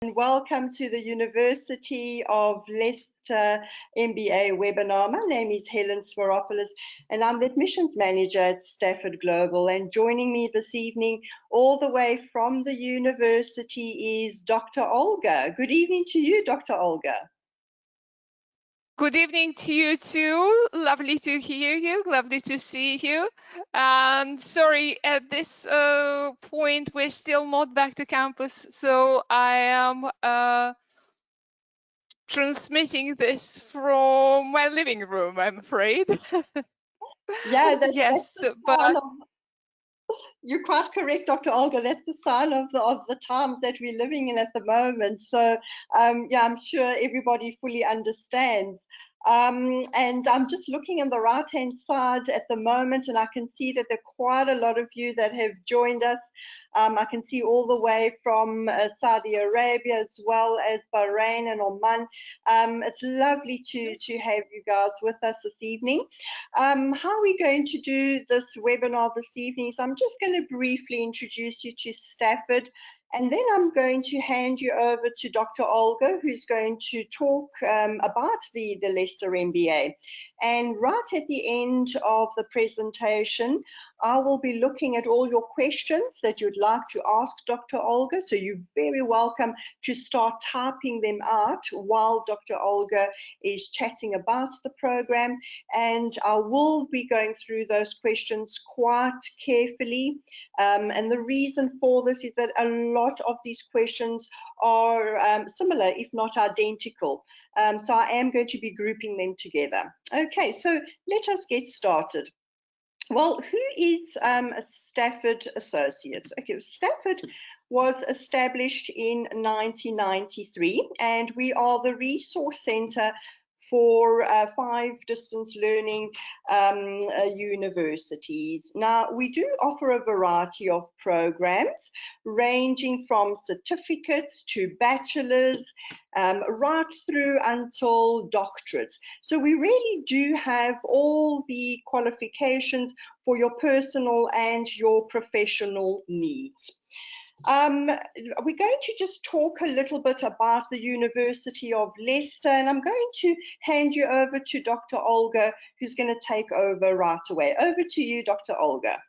Welcome to the University of Leicester MBA webinar. My name is Helen Swaropoulos and I'm the Admissions Manager at Stafford Global, and joining me this evening all the way from the university is Dr. Olga. Good evening to you, Dr. Olga. Good evening to you too. Lovely to hear you. Lovely to see you. Sorry, at this point, we're still not back to campus, so I am transmitting this from my living room, I'm afraid. Yeah, yes, but you're quite correct, Dr. Olga. That's the sign of the times that we're living in at the moment. So, yeah, I'm sure everybody fully understands. And I'm just looking on the right-hand side at the moment, and I can see that there are quite a lot of you that have joined us. I can see all the way from Saudi Arabia as well as Bahrain and Oman. It's lovely to have you guys with us this evening. How are we going to do this webinar this evening? So I'm just going to briefly introduce you to Stafford, and then I'm going to hand you over to Dr. Olga, who's going to talk about the Leicester MBA. And right at the end of the presentation, I will be looking at all your questions that you'd like to ask Dr. Olga. So you're very welcome to start typing them out while Dr. Olga is chatting about the program. And I will be going through those questions quite carefully. And the reason for this is that a lot of these questions are similar, if not identical. So I am going to be grouping them together. Okay, so let us get started. Well, who is Stafford Associates? Okay, Stafford was established in 1993, and we are the resource center for 5 distance learning universities. Now, we do offer a variety of programs ranging from certificates to bachelor's, right through until doctorates. So we really do have all the qualifications for your personal and your professional needs. We're going to just talk a little bit about the University of Leicester, and I'm going to hand you over to Dr. Olga, who's going to take over right away. Over to you, Dr. Olga.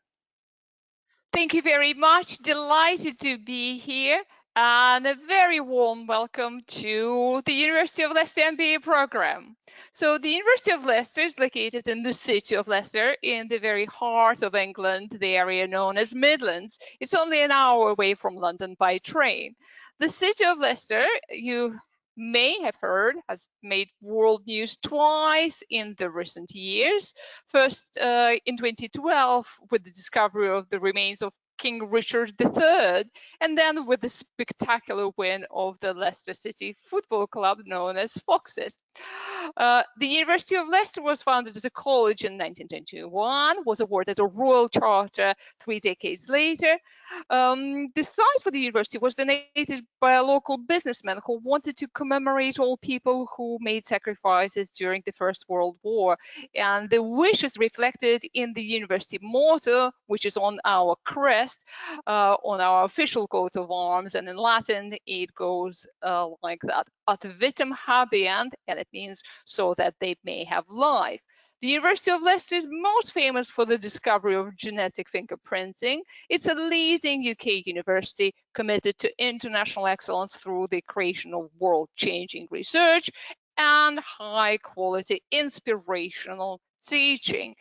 Thank you very much. Delighted to be here. And a very warm welcome to the University of Leicester MBA program. So the University of Leicester is located in the city of Leicester in the very heart of England, the area known as Midlands. It's only an hour away from London by train. The city of Leicester, you may have heard, has made world news twice in the recent years. First in 2012 with the discovery of the remains of King Richard III, and then with the spectacular win of the Leicester City Football Club known as Foxes. The University of Leicester was founded as a college in 1921, was awarded a Royal Charter 3 decades later. The site for the university was donated by a local businessman who wanted to commemorate all people who made sacrifices during the First World War. And the wish is reflected in the university motto, which is on our crest, on our official coat of arms, and in Latin it goes like that: ad vitam habeant, and it means so that they may have life. The University of Leicester is most famous for the discovery of genetic fingerprinting. It's a leading UK university committed to international excellence through the creation of world-changing research and high-quality inspirational teaching.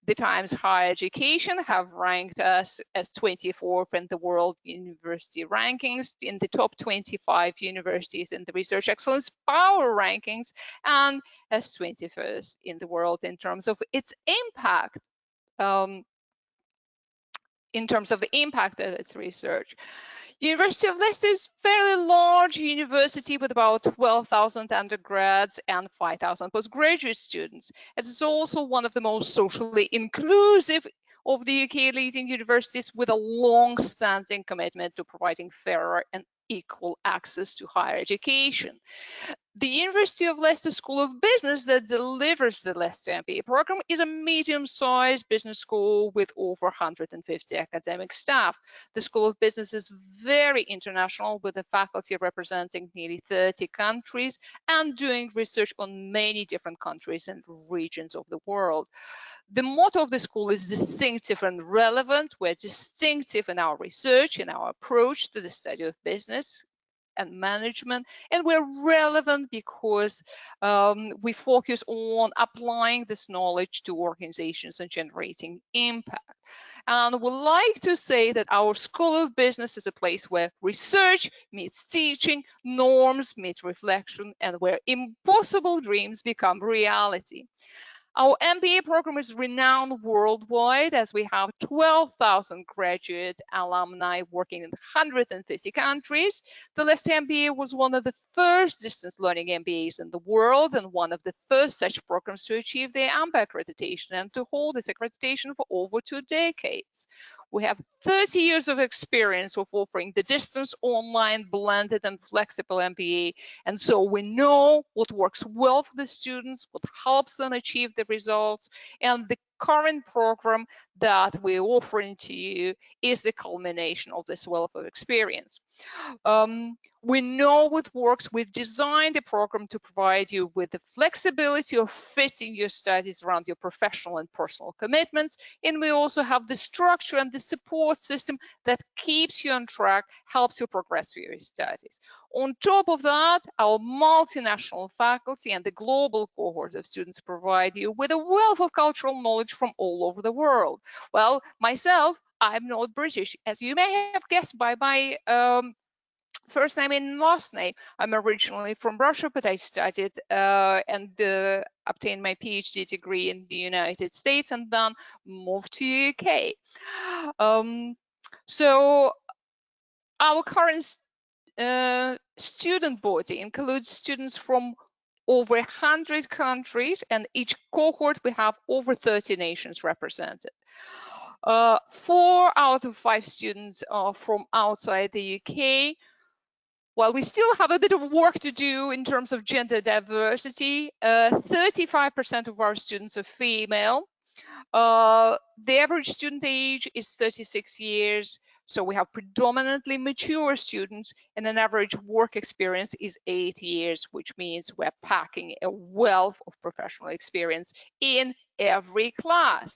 The Times Higher Education have ranked us as 24th in the world university rankings, in the top 25 universities in the Research Excellence Power rankings, and as 21st in the world in terms of its impact, in terms of the impact of its research. University of Leicester is a fairly large university with about 12,000 undergrads and 5,000 postgraduate students. It is also one of the most socially inclusive of the UK leading universities, with a long-standing commitment to providing fairer and equal access to higher education. The University of Leicester School of Business that delivers the Leicester MBA program is a medium-sized business school with over 150 academic staff. The School of Business is very international, with the faculty representing nearly 30 countries and doing research on many different countries and regions of the world. The motto of the school is distinctive and relevant. We're distinctive in our research, in our approach to the study of business and management, and we're relevant because we focus on applying this knowledge to organizations and generating impact. And we like to say that our School of Business is a place where research meets teaching, norms meet reflection, and where impossible dreams become reality. Our MBA program is renowned worldwide, as we have 12,000 graduate alumni working in 150 countries. The Leicester MBA was one of the first distance learning MBAs in the world and one of the first such programs to achieve the AMBA accreditation and to hold this accreditation for over 2 decades. We have 30 years of experience of offering the distance, online, blended, and flexible MBA. And so we know what works well for the students, what helps them achieve the results. And the current program that we're offering to you is the culmination of this wealth of experience. We know what works. We've designed a program to provide you with the flexibility of fitting your studies around your professional and personal commitments. And we also have the structure and the support system that keeps you on track, helps you progress through your studies. On top of that, our multinational faculty and the global cohort of students provide you with a wealth of cultural knowledge from all over the world. Well, myself, I'm not British, as you may have guessed by my first name and last name. I'm originally from Russia, but I studied and obtained my PhD degree in the United States and then moved to UK. So our current student body includes students from over 100 countries, and each cohort we have over 30 nations represented. 4 out of 5 students are from outside the UK. While we still have a bit of work to do in terms of gender diversity, 35% of our students are female. The average student age is 36 years, so we have predominantly mature students, and an average work experience is 8 years, which means we're packing a wealth of professional experience in every class.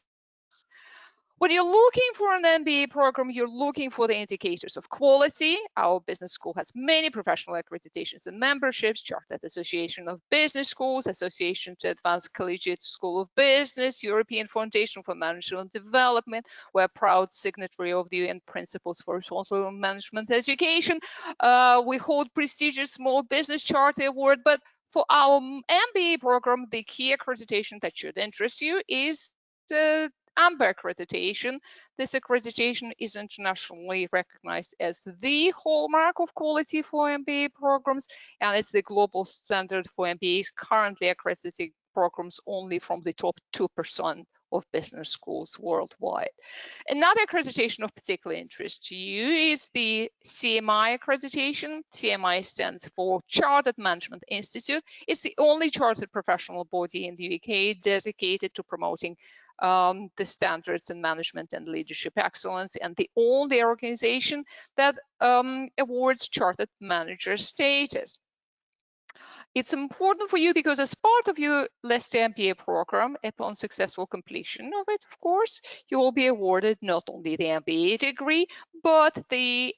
When you're looking for an MBA program, you're looking for the indicators of quality. Our business school has many professional accreditations and memberships: Chartered Association of Business Schools, Association to Advanced Collegiate School of Business, European Foundation for Management Development. We're a proud signatory of the UN Principles for Responsible Management Education. We hold prestigious Small Business Charter Award, but for our MBA program, the key accreditation that should interest you is the AMBA accreditation. This accreditation is internationally recognized as the hallmark of quality for MBA programs, and it's the global standard for MBAs, currently accrediting programs only from the top 2% of business schools worldwide. Another accreditation of particular interest to you is the CMI accreditation. CMI stands for Chartered Management Institute. It's the only chartered professional body in the UK dedicated to promoting the standards in management and leadership excellence, and the only organization that awards chartered manager status. It's important for you because as part of your Leicester MBA program, upon successful completion of it, of course, you will be awarded not only the MBA degree, but the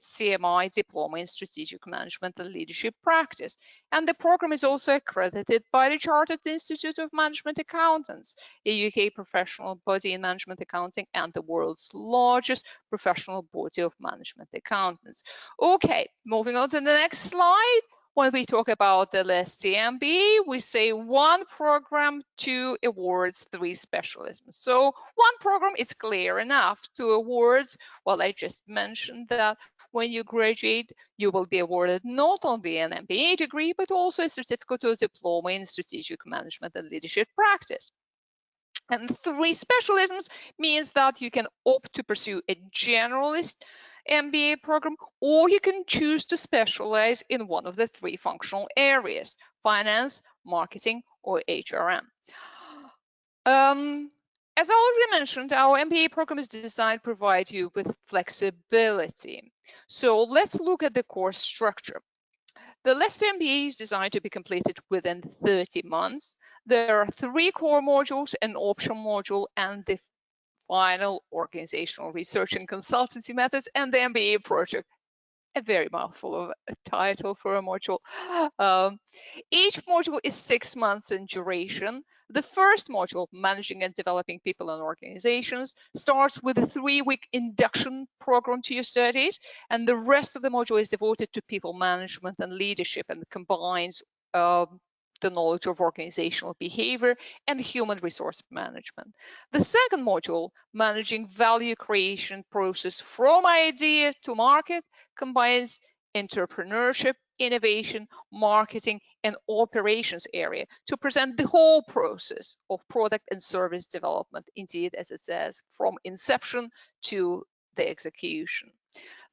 CMI Diploma in Strategic Management and Leadership Practice. And the program is also accredited by the Chartered Institute of Management Accountants, a UK professional body in management accounting and the world's largest professional body of management accountants. Okay, moving on to the next slide. When we talk about the Leicester MBA, we say 1 program, 2 awards, 3 specialisms. So 1 program is clear enough. 2 awards, well, I just mentioned that when you graduate, you will be awarded not only an MBA degree, but also a certificate or diploma in strategic management and leadership practice. And 3 specialisms means that you can opt to pursue a generalist MBA program, or you can choose to specialize in one of the 3 functional areas: finance, marketing, or HRM. As I already mentioned, our MBA program is designed to provide you with flexibility. So let's look at the course structure. The Leicester MBA is designed to be completed within 30 months. There are 3 core modules, an optional module, and the final organizational research and consultancy methods, and the MBA project. A very mouthful of a title for a module. Each module is 6 months in duration. The first module, Managing and Developing People and Organizations, starts with a 3-week induction program to your studies, and the rest of the module is devoted to people management and leadership, and combines the knowledge of organizational behavior and human resource management. The second module, Managing Value Creation Process from Idea to Market, combines entrepreneurship, innovation, marketing, and operations area to present the whole process of product and service development, indeed, as it says, from inception to the execution.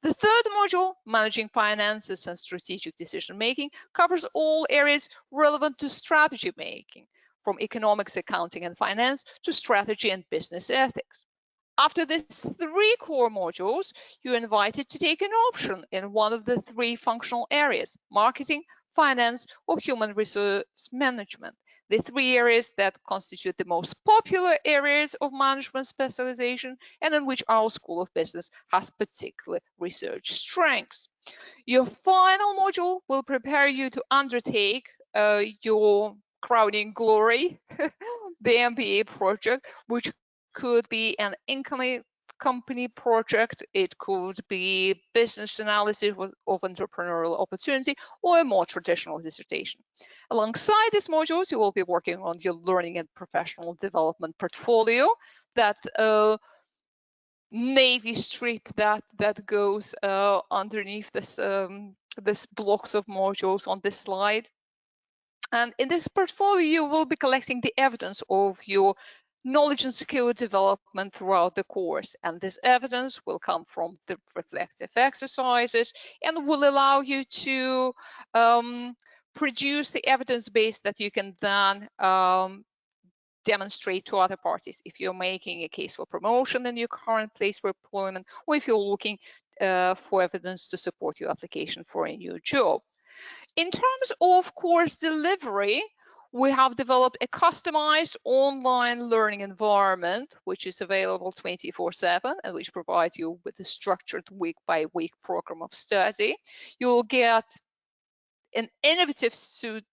The third module, Managing Finances and Strategic Decision Making, covers all areas relevant to strategy making, from economics, accounting, and finance to strategy and business ethics. After these 3 core modules, you're invited to take an option in one of the 3 functional areas: marketing, finance, or human resource management. The 3 areas that constitute the most popular areas of management specialization, and in which our School of Business has particular research strengths. Your final module will prepare you to undertake your crowning glory, the MBA project, which could be an incoming company project, it could be business analysis of entrepreneurial opportunity, or a more traditional dissertation. Alongside these modules, you will be working on your learning and professional development portfolio, that navy strip that goes underneath this blocks of modules on this slide. And in this portfolio, you will be collecting the evidence of your knowledge and skill development throughout the course. And this evidence will come from the reflective exercises and will allow you to produce the evidence base that you can then demonstrate to other parties. If you're making a case for promotion in your current place for employment, or if you're looking for evidence to support your application for a new job. In terms of course delivery, we have developed a customized online learning environment, which is available 24/7 and which provides you with a structured week-by-week program of study. You'll get an innovative suite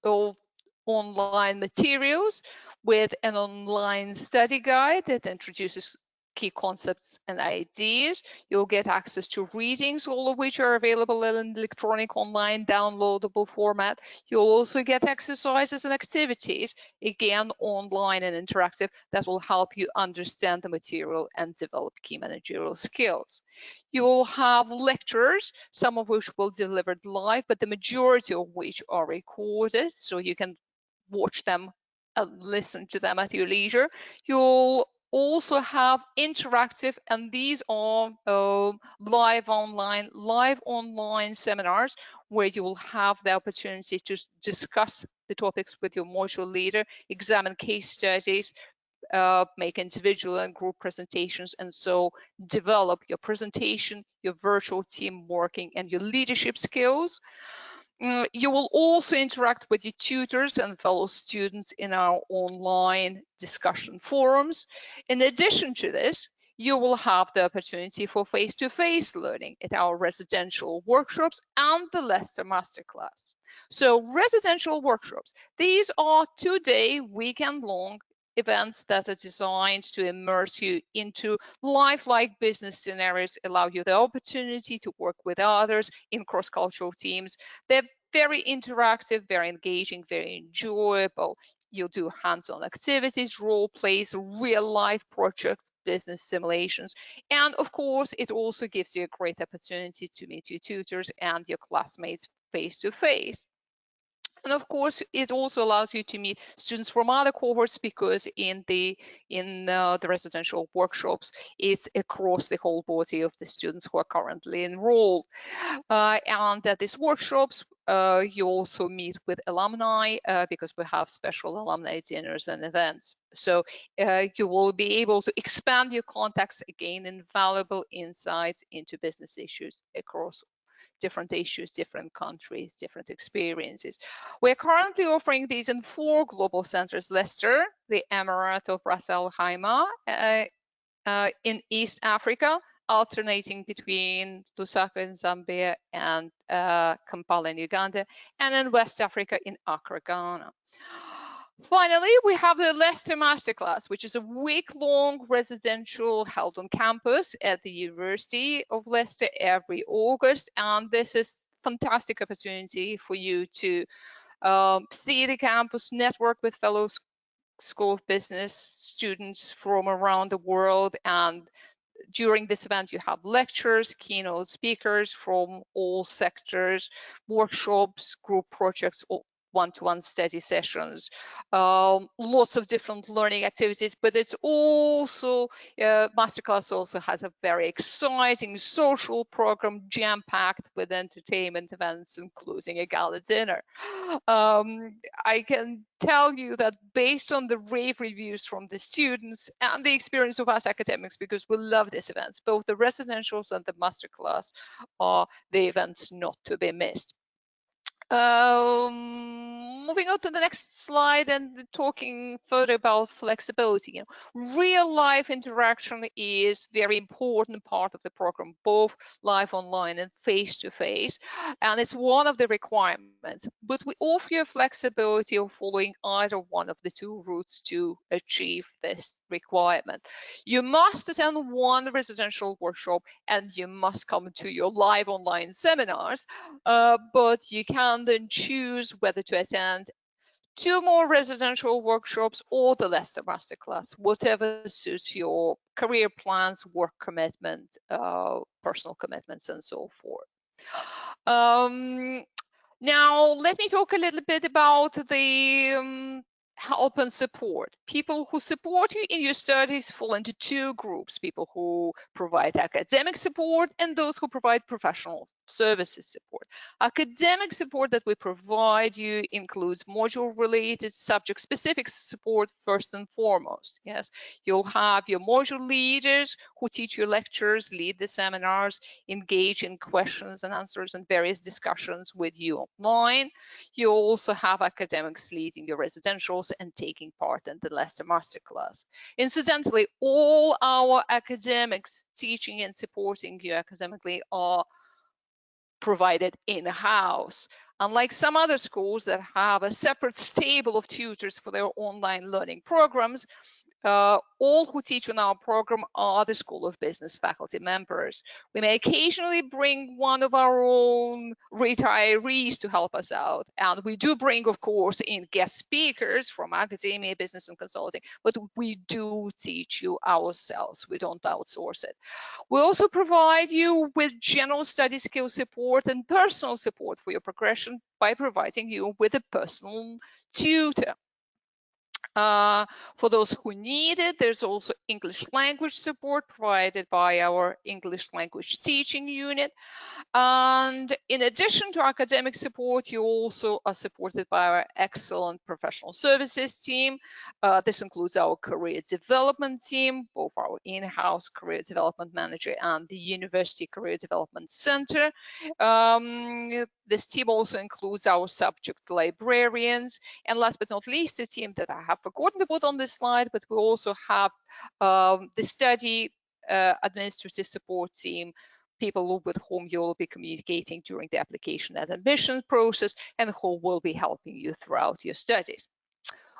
of online materials with an online study guide that introduces key concepts and ideas. You'll get access to readings, all of which are available in electronic, online, downloadable format. You'll also get exercises and activities, again, online and interactive, that will help you understand the material and develop key managerial skills. You will have lectures, some of which will be delivered live, but the majority of which are recorded, so you can watch them and listen to them at your leisure. You'll also have interactive, and these are live online seminars where you will have the opportunity to discuss the topics with your module leader, examine case studies, make individual and group presentations, and so develop your presentation, your virtual team working, and your leadership skills. You will also interact with your tutors and fellow students in our online discussion forums. In addition to this, you will have the opportunity for face-to-face learning at our residential workshops and the Leicester Masterclass. So residential workshops, these are 2-day, weekend-long events that are designed to immerse you into lifelike business scenarios, allow you the opportunity to work with others in cross-cultural teams. They're very interactive, very engaging, very enjoyable. You'll do hands-on activities, role plays, real-life projects, business simulations, and of course, it also gives you a great opportunity to meet your tutors and your classmates face-to-face. And of course, it also allows you to meet students from other cohorts, because in the residential workshops, it's across the whole body of the students who are currently enrolled. And at these workshops, you also meet with alumni, because we have special alumni dinners and events. So you will be able to expand your contacts, gain invaluable insights into business issues across different issues, different countries, different experiences. We're currently offering these in 4 global centers: Leicester, the Emirate of Ras Al Khaimah, in East Africa, alternating between Lusaka in Zambia and Kampala in Uganda, and in West Africa in Accra, Ghana. Finally, we have the Leicester Masterclass, which is a week-long residential held on campus at the University of Leicester every August. And this is a fantastic opportunity for you to see the campus, network with fellow School of Business students from around the world. And during this event, you have lectures, keynote speakers from all sectors, workshops, group projects, one-to-one study sessions, lots of different learning activities. But it's also, Masterclass also has a very exciting social program, jam-packed with entertainment events, including a gala dinner. I can tell you that based on the rave reviews from the students and the experience of us academics, because we love these events, both the residentials and the masterclass are the events not to be missed. Moving on to the next slide and talking further about flexibility. Real life interaction is very important part of the program, both live online and face-to-face, and it's one of the requirements. But we offer you flexibility of following either one of the 2 routes to achieve this requirement. You must attend one residential workshop and you must come to your live online seminars, but you can then choose whether to attend 2 more residential workshops or the Leicester Masterclass, whatever suits your career plans, work commitment, personal commitments, and so forth. Now, let me talk a little bit about the help and support. People who support you in your studies fall into 2 groups: people who provide academic support and those who provide professional services support. Academic support that we provide you includes module-related, subject-specific support first and foremost. Yes, you'll have your module leaders who teach your lectures, lead the seminars, engage in questions and answers and various discussions with you online. You also have academics leading your residentials and taking part in the Leicester Masterclass. Incidentally, all our academics teaching and supporting you academically are provided in-house. Unlike some other schools that have a separate stable of tutors for their online learning programs, all who teach in our program are the School of Business faculty members. We may occasionally bring one of our own retirees to help us out. And we do bring, of course, in guest speakers from academia, business, and consulting, but we do teach you ourselves. We don't outsource it. We also provide you with general study skill support and personal support for your progression by providing you with a personal tutor. For those who need it, there's also English language support provided by our English language teaching unit. And in addition to academic support, you also are supported by our excellent professional services team. This includes our career development team, both our in-house career development manager and the University Career Development Center. This team also includes our subject librarians, and last but not least, the team that I have forgotten to put on this slide, but we also have the study administrative support team, people with whom you will be communicating during the application and admission process and who will be helping you throughout your studies.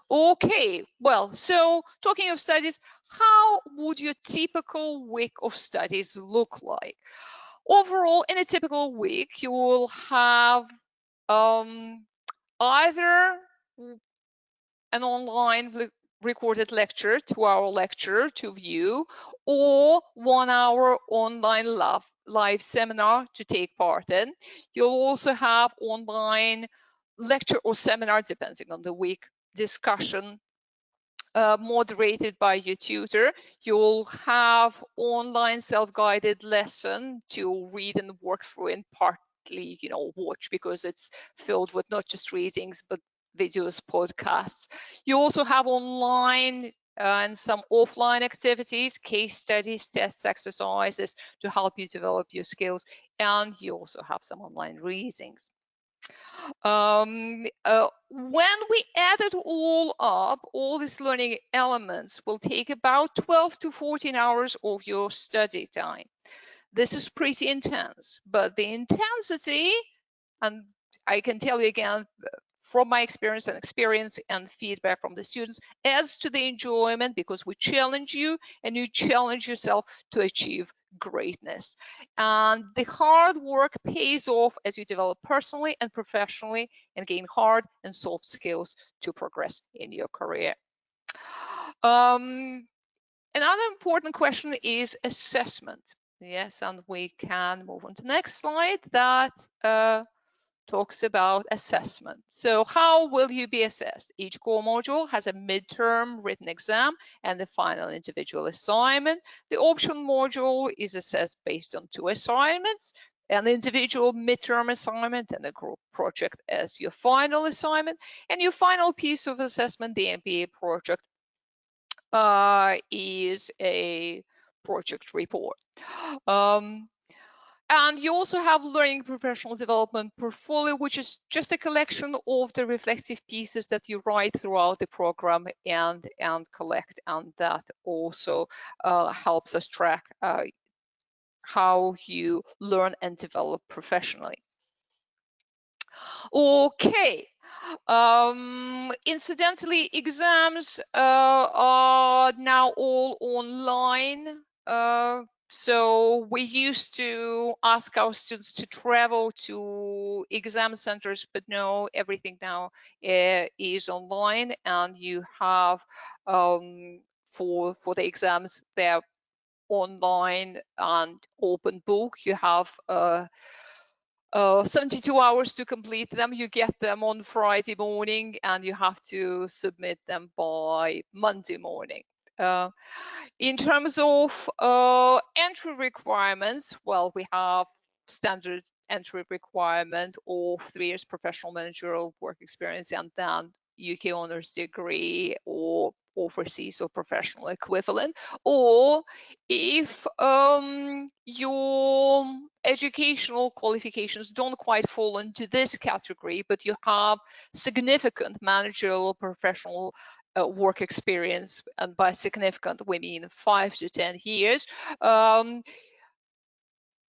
Okay, well, so talking of studies, how would your typical week of studies look like? Overall, in a typical week, you will have either an online recorded lecture, 2-hour lecture to view, or 1-hour online live seminar to take part in. You'll also have online lecture or seminar, depending on the week, discussion moderated by your tutor. You'll have online self-guided lesson to read and work through, and partly, watch, because it's filled with not just readings, but videos, podcasts. You also have online and some offline activities, case studies, tests, exercises to help you develop your skills. And you also have some online readings. When we add it all up, all these learning elements will take about 12 to 14 hours of your study time. This is pretty intense, but the intensity, and I can tell you again from my experience and feedback from the students, adds to the enjoyment, because we challenge you and you challenge yourself to achieve greatness. And the hard work pays off as you develop personally and professionally and gain hard and soft skills to progress in your career. Another important question is assessment. Yes, and we can move on to the next slide that talks about assessment. So how will you be assessed? Each core module has a midterm written exam and the final individual assignment. The optional module is assessed based on 2 assignments, an individual midterm assignment and a group project as your final assignment. And your final piece of assessment, the MBA project, is a project report. And you also have Learning Professional Development Portfolio, which is just a collection of the reflective pieces that you write throughout the program and collect, and that also helps us track how you learn and develop professionally. Okay. Incidentally, exams are now all online. So we used to ask our students to travel to exam centers, but no, everything now is online, and you have for the exams, they're online and open book. You have 72 hours to complete them. You get them on Friday morning, and you have to submit them by Monday morning. In terms of entry requirements, well, we have standard entry requirement of 3 years professional managerial work experience and then UK honors degree or overseas or professional equivalent. Or if your educational qualifications don't quite fall into this category, but you have significant managerial professional work experience, and by significant we mean 5 to 10 years,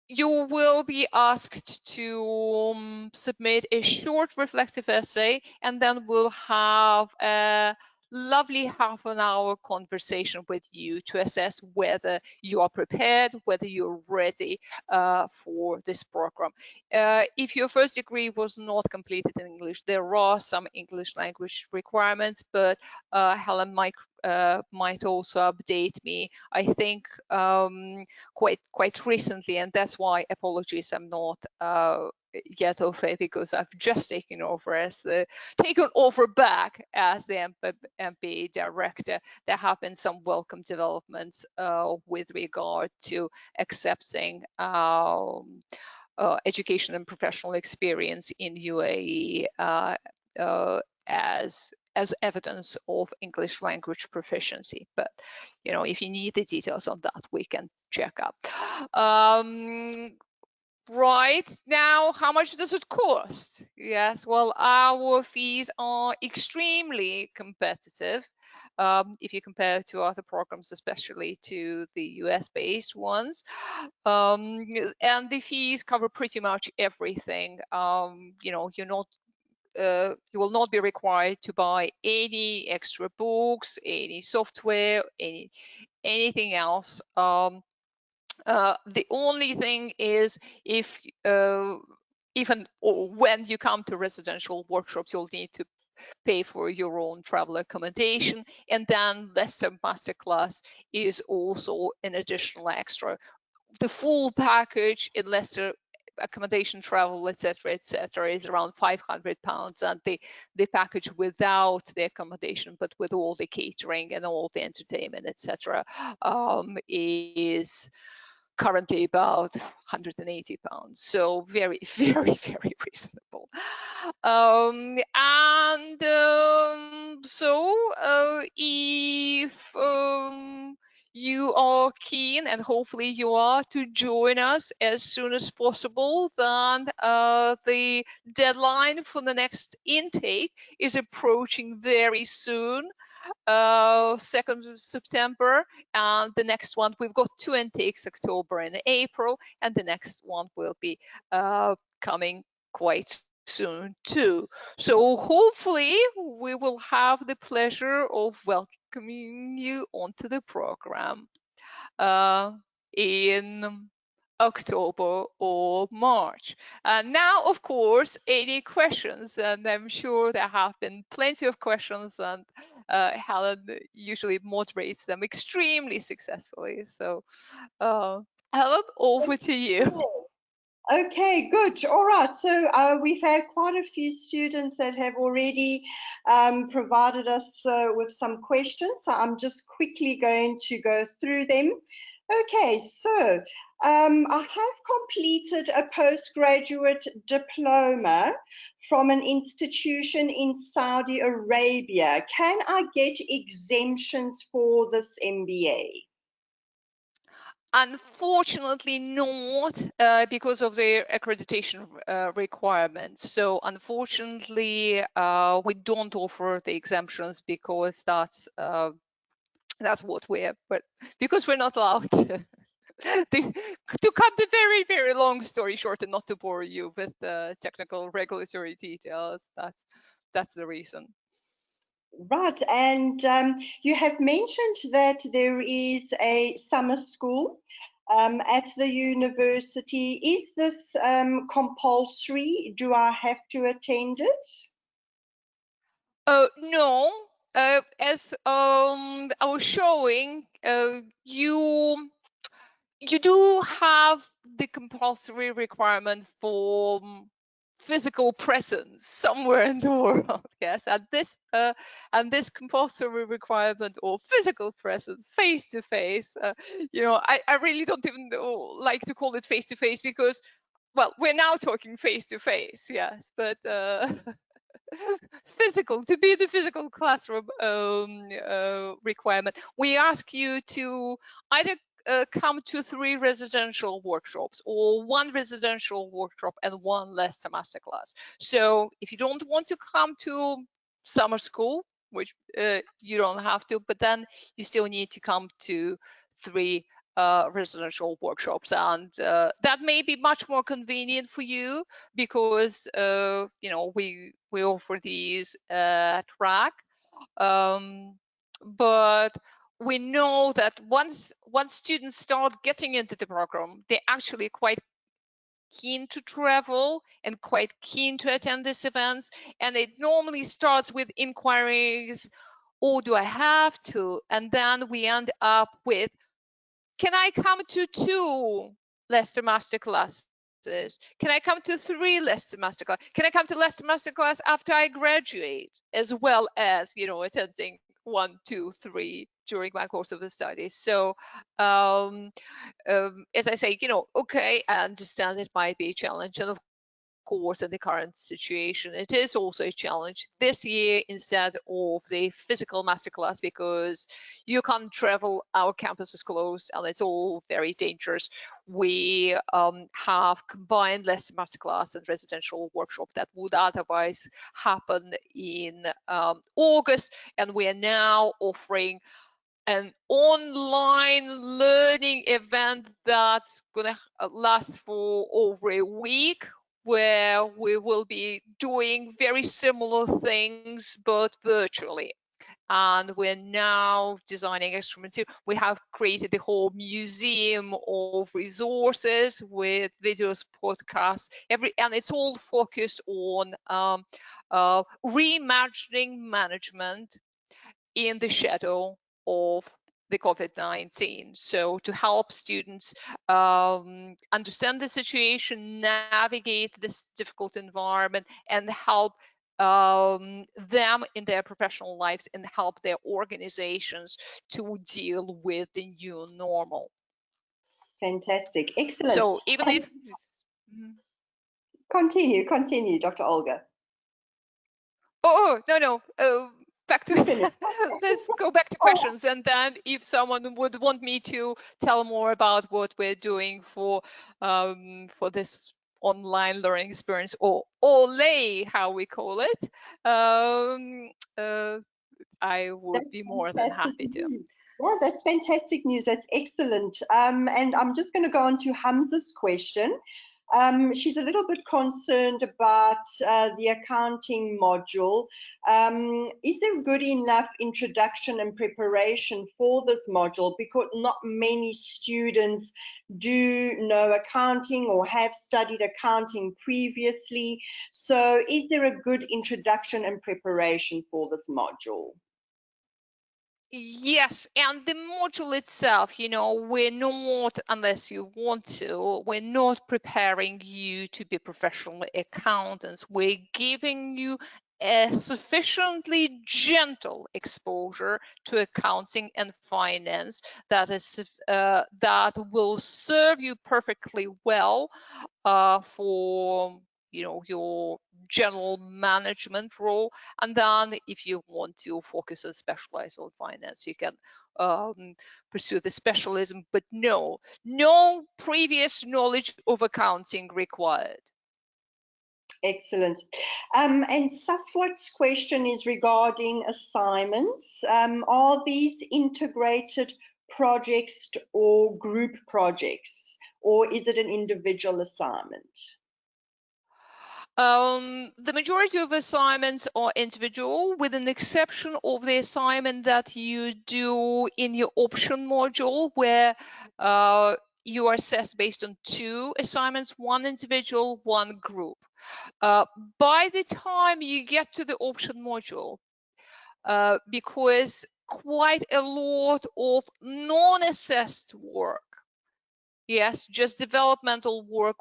you will be asked to submit a short reflective essay, and then we'll have a lovely half-an-hour conversation with you to assess whether you are prepared, whether you're ready for this program. If your first degree was not completed in English, there are some English language requirements, but Helen might also update me, I think, quite recently, and that's why, apologies, I'm not yet over, because I've just taken over back as the MBA director. There have been some welcome developments with regard to accepting education and professional experience in UAE as evidence of English language proficiency. But if you need the details on that, we can check up. Right now, how much does it cost? Yes, well, our fees are extremely competitive if you compare to other programs, especially to the US-based ones. And the fees cover pretty much everything. You will not be required to buy any extra books, any software, anything else. The only thing is, if even when you come to residential workshops, you'll need to pay for your own travel accommodation, and then Leicester Masterclass is also an additional extra. The full package in Leicester accommodation, travel, etc., is around £500, and the package without the accommodation, but with all the catering and all the entertainment, etc., is currently about £180. So very, very, very reasonable. If you are keen, and hopefully you are, to join us as soon as possible, then the deadline for the next intake is approaching very soon. 2nd of September, and the next one, we've got 2 intakes, October and April, and the next one will be coming quite soon too. So hopefully we will have the pleasure of welcoming you onto the program in October or March. Now, of course, any questions, and I'm sure there have been plenty of questions, and Helen usually moderates them extremely successfully. So, Helen, over to you. Okay, good. All right. So we've had quite a few students that have already provided us with some questions. So I'm just quickly going to go through them. Okay, so I have completed a postgraduate diploma from an institution in Saudi Arabia. Can I get exemptions for this MBA? Unfortunately not, because of the accreditation requirements. So unfortunately, we don't offer the exemptions because that's what we're, but because we're not allowed to. To cut the very, very long story short, and not to bore you with the technical regulatory details, that's the reason. Right, and you have mentioned that there is a summer school at the university. Is this compulsory? Do I have to attend it? No, as I was showing, you do have the compulsory requirement for physical presence somewhere in the world. Yes, and this compulsory requirement or physical presence, face to face. I really don't even like to call it face to face because, well, we're now talking face to face. Yes, but. Physical, to be the physical classroom requirement, we ask you to either come to 3 residential workshops or 1 residential workshop and 1 Leicester masterclass. So if you don't want to come to summer school, which you don't have to, but then you still need to come to 3 residential workshops, and that may be much more convenient for you because we offer these at RAC, but we know that once students start getting into the program, they're actually quite keen to travel and quite keen to attend these events, and it normally starts with inquiries, or do I have to? And then we end up with, can I come to 2 Leicester masterclasses? Can I come to 3 Leicester masterclass? Can I come to Leicester masterclass after I graduate, as well as attending 1, 2, 3 during my course of the studies? So, as I say, okay, I understand it might be a challenge, and of course, in the current situation, it is also a challenge this year instead of the physical masterclass because you can't travel. Our campus is closed and it's all very dangerous. We have combined Leicester masterclass and residential workshop that would otherwise happen in August, and we are now offering an online learning event that's going to last for over a week, where we will be doing very similar things but virtually. And we're now designing instruments. We have created the whole museum of resources with videos, podcasts, and it's all focused on reimagining management in the shadow of the COVID-19. So to help students understand the situation, navigate this difficult environment, and help them in their professional lives, and help their organizations to deal with the new normal. Fantastic, excellent. So even if continue, Dr. Olga. No. Back to let's go back to questions, and then if someone would want me to tell more about what we're doing for this online learning experience, or OLE, how we call it, I would be more than happy to. Yeah, that's fantastic news. That's excellent. And I'm just going to go on to Hamza's question. She's a little bit concerned about the accounting module. Is there good enough introduction and preparation for this module? Because not many students do know accounting or have studied accounting previously. So is there a good introduction and preparation for this module? Yes, and the module itself, we're not, unless you want to, we're not preparing you to be professional accountants. We're giving you a sufficiently gentle exposure to accounting and finance that will serve you perfectly well for your general management role. And then if you want to focus and specialize on finance, you can pursue the specialism, but no previous knowledge of accounting required. Excellent. And Safwat's question is regarding assignments. Are these integrated projects or group projects, or is it an individual assignment? The majority of assignments are individual, with an exception of the assignment that you do in your option module, where you are assessed based on 2 assignments, 1 individual, 1 group. By the time you get to the option module, because quite a lot of non-assessed work, yes, just developmental work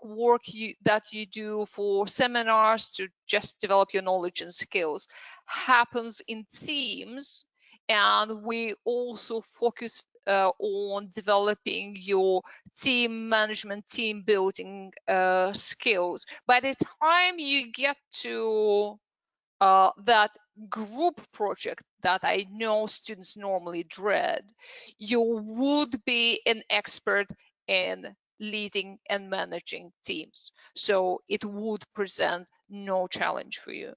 that you do for seminars to just develop your knowledge and skills, happens in teams, and we also focus on developing your team management, team building skills. By the time you get to that group project that I know students normally dread, you would be an expert in leading and managing teams. So it would present no challenge for you.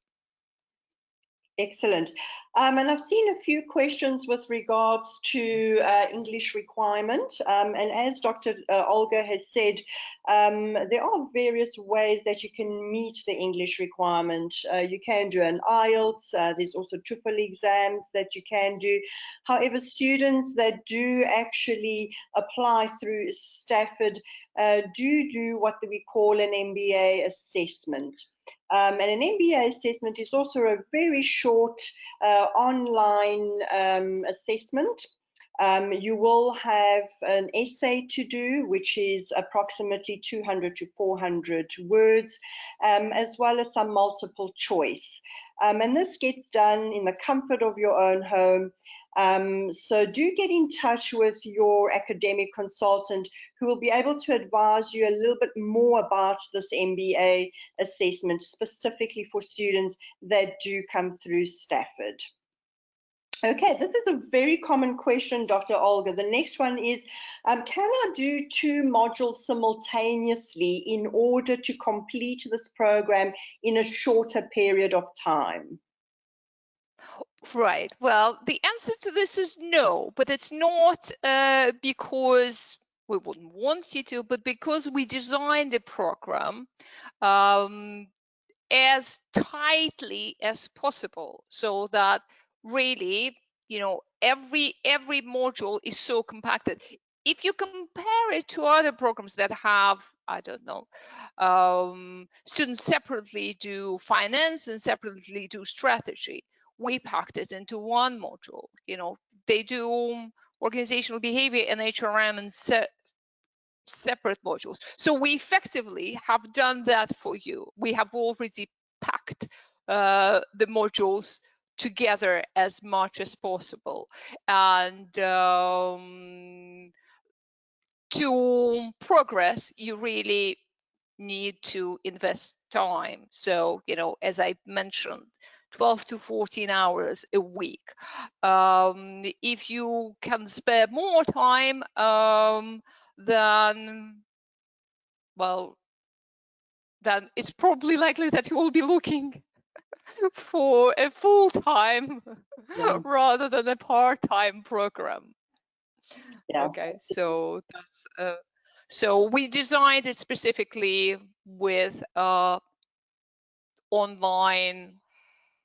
Excellent. And I've seen a few questions with regards to English requirement. And as Dr. Olga has said, there are various ways that you can meet the English requirement. You can do an IELTS. There's also TOEFL exams that you can do. However, students that do actually apply through Stafford do what we call an MBA assessment. And an MBA assessment is also a very short online assessment. You will have an essay to do, which is approximately 200 to 400 words, as well as some multiple choice. And this gets done in the comfort of your own home. So do get in touch with your academic consultant, who will be able to advise you a little bit more about this MBA assessment, specifically for students that do come through Stafford. Okay, this is a very common question, Dr. Olga. The next one is, can I do 2 modules simultaneously in order to complete this program in a shorter period of time? Right. Well, the answer to this is no, but it's not because we wouldn't want you to, but because we designed the program as tightly as possible, so that really, every module is so compacted. If you compare it to other programs that have, I don't know, students separately do finance and separately do strategy, we packed it into 1 module. They do organizational behavior and HRM and separate modules. So we effectively have done that for you. We have already packed the modules together as much as possible. And to progress, you really need to invest time. So, as I mentioned, 12 to 14 hours a week. If you can spare more time, then it's probably likely that you will be looking for a full-time rather than a part-time program. Yeah. Okay, so that's so we designed it specifically with online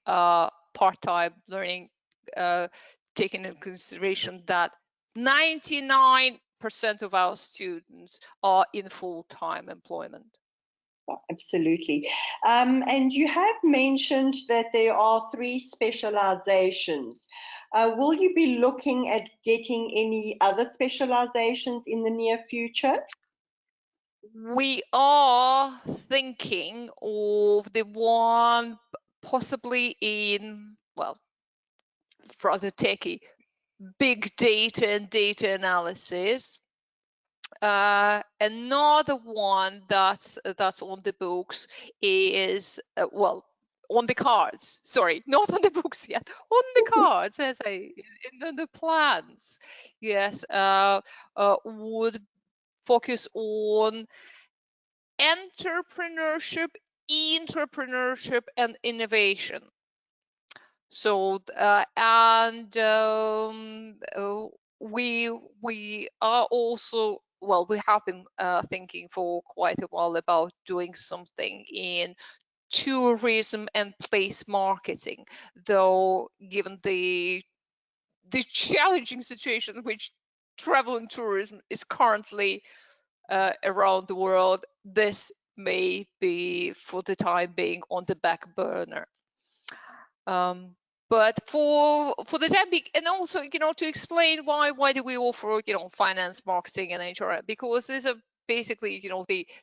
part-time learning, taking into consideration that 99% of our students are in full-time employment. Absolutely. And you have mentioned that there are 3 specializations. Will you be looking at getting any other specializations in the near future? We are thinking of the one possibly in, rather techy, big data and data analysis. Another one that's on the books is on the cards. Sorry, not on the books yet. On the cards, as in the plans. Yes, would focus on entrepreneurship, and innovation. So we are also, we have been thinking for quite a while about doing something in tourism and place marketing, though given the challenging situation in which travel and tourism is currently around the world, this may be for the time being on the back burner. But for the time being, and also, to explain why do we offer, finance, marketing, and HR, because these are basically,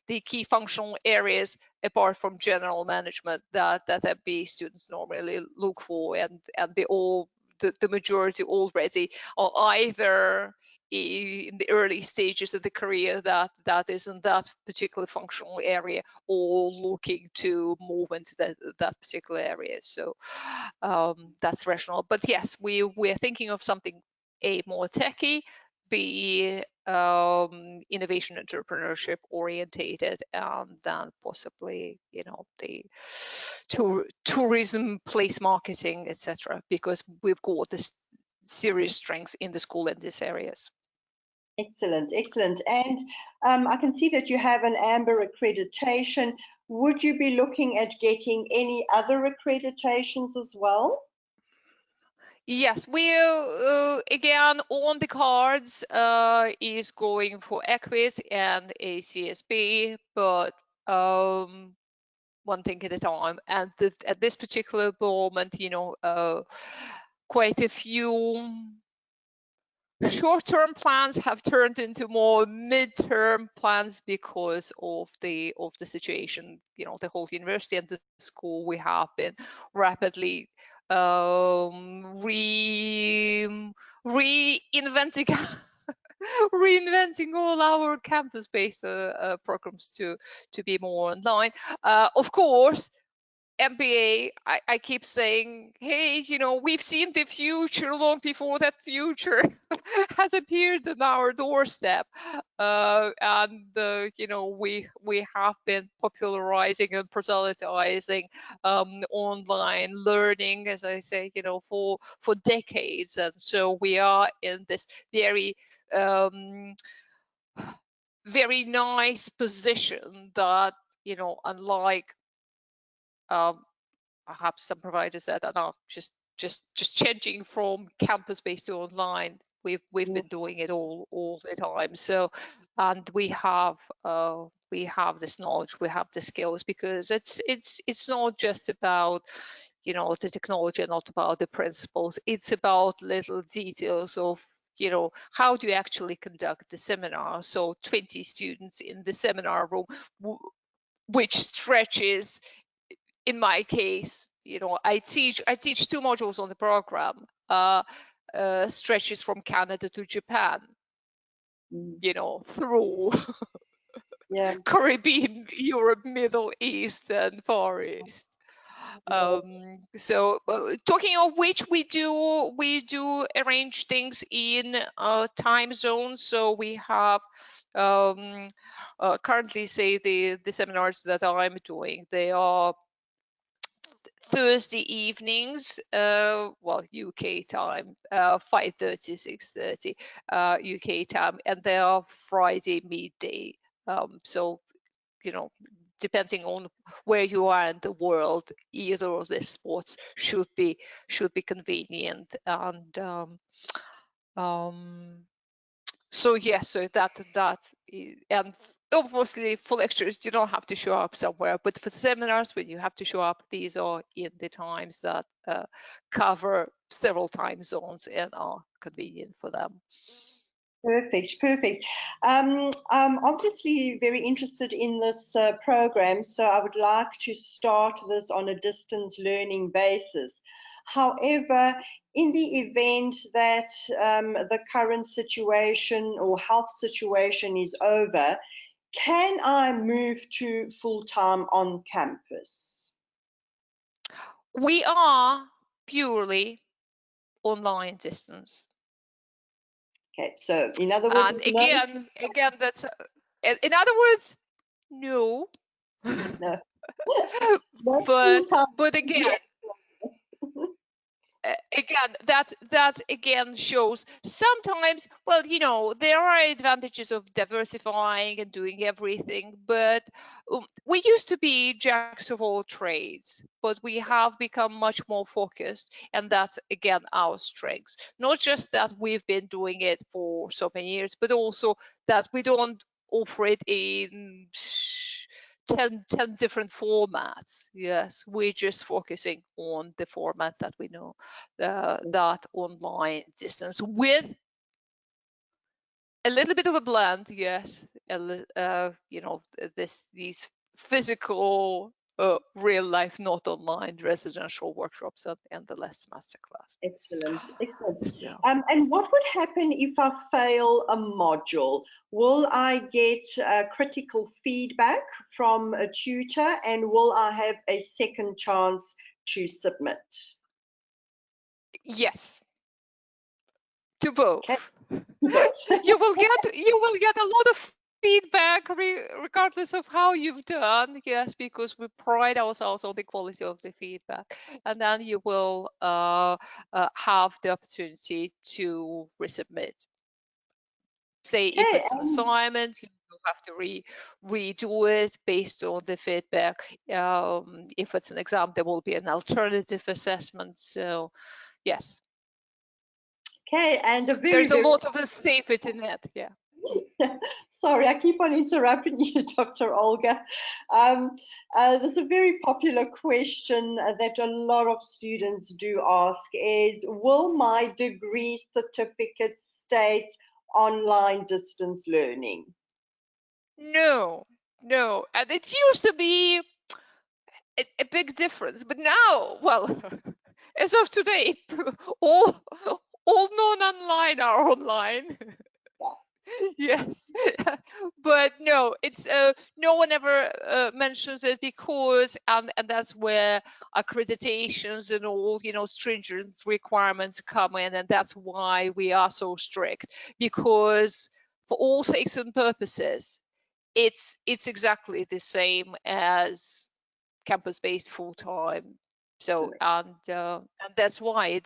the key functional areas apart from general management that MBA students normally look for, and they all, the majority already are either in the early stages of the career that is in that particular functional area, or looking to move into that particular area. So that's rational. But yes, we're thinking of something more techy, B, innovation entrepreneurship orientated, and then possibly the tourism, place marketing, etc., because we've got this serious strengths in the school in these areas. Excellent, excellent. And I can see that you have an AMBA accreditation. Would you be looking at getting any other accreditations as well? Yes, we again on the cards is going for EQUIS and ACSB, but one thing at a time. And at this particular moment, quite a few short-term plans have turned into more mid-term plans because of the situation. The whole university and the school, we have been rapidly reinventing all our campus-based programs to be more online. Of course, MBA, I keep saying, hey, we've seen the future long before that future has appeared on our doorstep, and we have been popularizing and proselytizing online learning, as I say, for decades, and so we are in this very very nice position that unlike perhaps some providers that are not just changing from campus-based to online. We've been doing it all the time. So, and we have this knowledge, we have the skills, because it's not just about the technology and not about the principles. It's about little details of you know, how do you actually conduct the seminar? So 20 students in the seminar room, which stretches, in my case, you know, I teach 2 modules on the program, stretches from Canada to Japan, you know, through Yeah. Caribbean, Europe, Middle East, and Far East. So talking of which, we do arrange things in time zones. So we have currently, say, the seminars that I'm doing, they are Thursday evenings, well, UK time, 5:30, 6:30 UK time, and they are Friday midday. So, you know, depending on where you are in the world, either of these spots should be convenient. And so yes, so that and obviously for lectures you don't have to show up somewhere, but for seminars when you have to show up, these are in the times that cover several time zones and are convenient for them. Perfect, perfect. I'm obviously very interested in this program, so I would like to start this on a distance learning basis. However, in the event that the current situation or health situation is over, can I move to full-time on campus? We are purely online distance. Okay, so in other words, and again, that's in other words, no. No. but again, that again shows sometimes, well, you know, there are advantages of diversifying and doing everything, but we used to be jacks of all trades, but we have become much more focused, and that's again our strengths. Not just that we've been doing it for so many years, but also that we don't offer it in 10 different formats. Yes, we're just focusing on the format that we know, that online distance, with a little bit of a blend. Yes, you know, these physical, real life, not online residential workshops and the last masterclass. Excellent, excellent. So. And what would happen if I fail a module? Will I get critical feedback from a tutor, and will I have a second chance to submit? Yes, to both. Okay. Both. you will get a lot of feedback regardless of how you've done. Yes, because we pride ourselves on the quality of the feedback, and then you will have the opportunity to resubmit. Say if it's an assignment, you have to redo it based on the feedback. If it's an exam, there will be an alternative assessment. So yes. Okay, and there's a lot of a safety net. Yeah. Sorry, I keep on interrupting you, Dr. Olga. There's a very popular question that a lot of students do ask is, will my degree certificate state online distance learning? No, and it used to be a big difference, but now, well, as of today, all non-online are online. Yes, but no, it's no one ever mentions it, because and that's where accreditations and all, you know, stringent requirements come in, and that's why we are so strict, because for all sakes and purposes, it's exactly the same as campus-based full-time. So and that's why it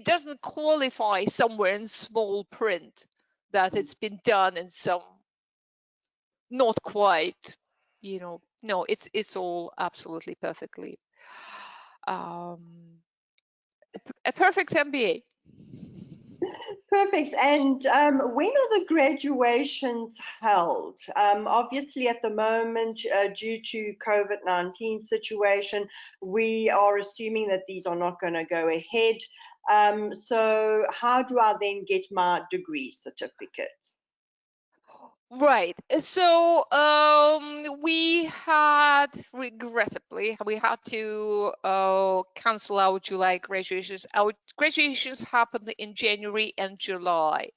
doesn't qualify somewhere in small print that it's been done in some, not quite, you know. No, it's all absolutely perfectly a perfect MBA. Perfect. And when are the graduations held? Obviously, at the moment, due to COVID-19 situation, we are assuming that these are not going to go ahead. So how do I then get my degree certificate? Right. So we had, regrettably, we had to cancel our July graduations. Our graduations happened in January and July.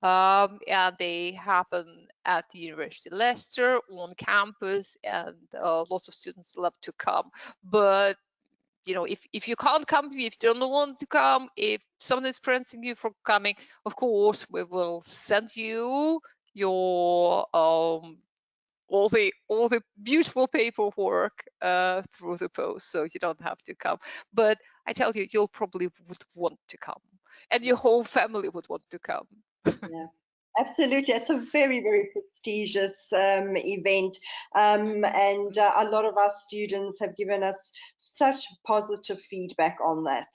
And they happen at the University of Leicester on campus, and lots of students love to come. But you know, if you can't come, if you don't want to come, if someone is preventing you from coming, of course we will send you your all the beautiful paperwork through the post, so you don't have to come. But I tell you, you'll probably would want to come, and your whole family would want to come. Yeah. Absolutely, it's a very, very prestigious event, and a lot of our students have given us such positive feedback on that.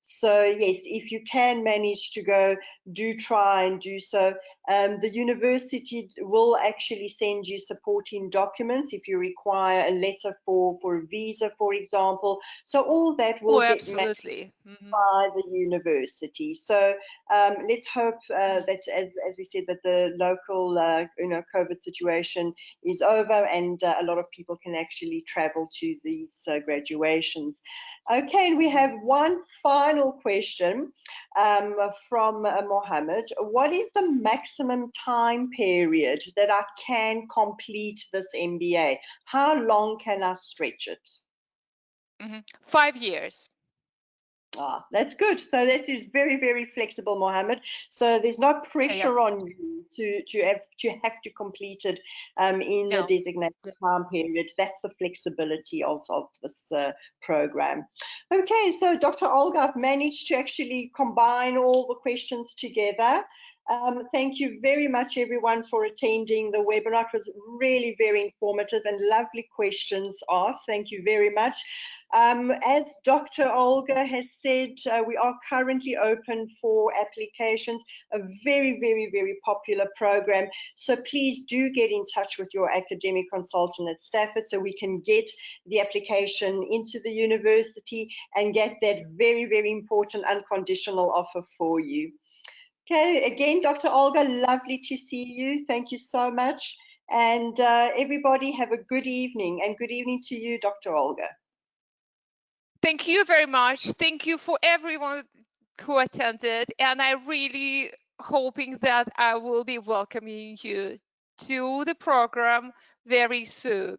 So yes, if you can manage to go, do try and do so. The university will actually send you supporting documents if you require a letter for a visa, for example. So all that will get absolutely. by the university. So let's hope that, as we said, that the local COVID situation is over, and a lot of people can actually travel to these graduations. Okay, and we have one final question from Mohammed. What is the maximum time period that I can complete this MBA? How long can I stretch it? 5 years. Ah, that's good. So this is very, very flexible, Mohammed. So there's no pressure on you to have to complete it in the designated time period. That's the flexibility of this program. Okay, so Dr. Olga, I've managed to actually combine all the questions together. Thank you very much, everyone, for attending the webinar. It was really very informative and lovely questions asked. Thank you very much. As Dr. Olga has said, we are currently open for applications, a very, very, very popular program. So please do get in touch with your academic consultant at Stafford so we can get the application into the university and get that very, very important unconditional offer for you. Okay, again, Dr. Olga, lovely to see you. Thank you so much. And everybody have a good evening, and good evening to you, Dr. Olga. Thank you very much. Thank you for everyone who attended, and I'm really hoping that I will be welcoming you to the program very soon.